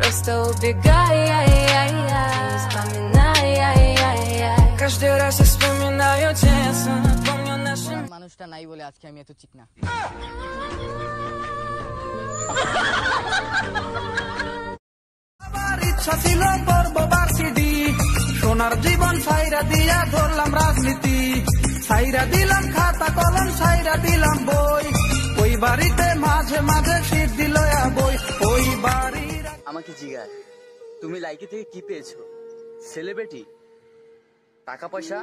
просто убегай. Вспоминай. Каждый раз я вспоминаю детство, помню наши... মানুষটা নাই বলে আজকে আমি এত চিকনা। আমার ইচ্ছা ছিল পড়বো ভার্সিটি, সোনার জীবন ছাইরা দিয়া ধরলাম রাজনীতি, ছাইরা দিলাম খাতা কলম, ছাইরা দিলাম বই, ওই বাড়িতে মাঝে মাঝে শীত দিল বই, ওই বাড়ির। আমাকে জিজ্ঞাসা, তুমি লাইকি থেকে কি পেয়েছো? সেলিব্রিটি, টাকা পয়সা?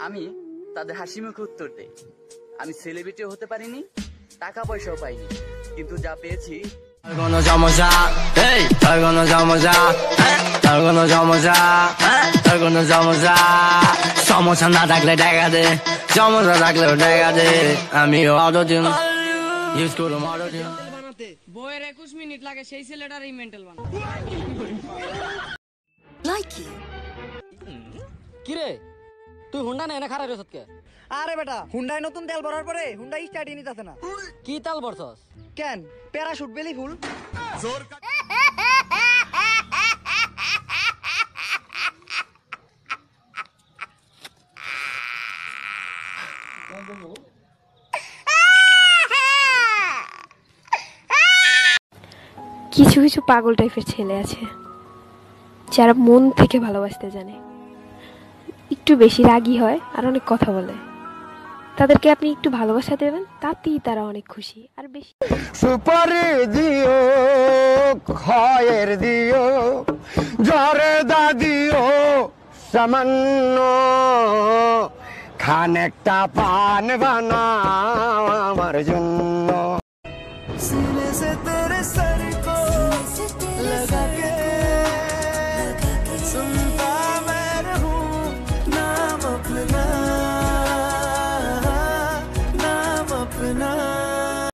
আমি তাদের হাসি মুখে উত্তর দেই, আমি সেলিব্রিটিও হতে পারিনি, টাকা পয়সাও পাইনি, কিন্তু যা পেয়েছি। কোনো সমস্যা, তোর কোনো সমস্যা, তোর কোনো সমস্যা, তোর কোনো সমস্যা, সমস্যা না থাকলে দেখা দে, সমস্যা থাকলেও দেখা দে, আমি অটোটিউন ইউজ করলাম। অটোটিউন বানাতে বইয়ের 21 মিনিট লাগে, সেই ছেলেটারই মেন্টাল বানাতে। লাইকি কিরে তুই হুন্ডা নেই না খারাপ রেসত কে? আরে বেটা, হুন্ডায় নতুন তেল ভরার পরে হুন্ডা স্টার্টই নিতেছে না। কি তেল ভরছস? কেন, প্যারাশুট বেলি ফুল। কিছু কিছু পাগল টাইপের ছেলে আছে যারা মন থেকে ভালোবাসতে জানে, একটু বেশি রাগী হয় আর অনেক কথা বলে। তাদেরকে আপনি একটু ভালোবাসা দেবেন, তাতেই তারা অনেক খুশি। আর বেশি সুপারি দিও, খয়ের দিও, জর্দা দিও সামান্য, খানেকটা পান বানাও আমার জন্য। সিনে সে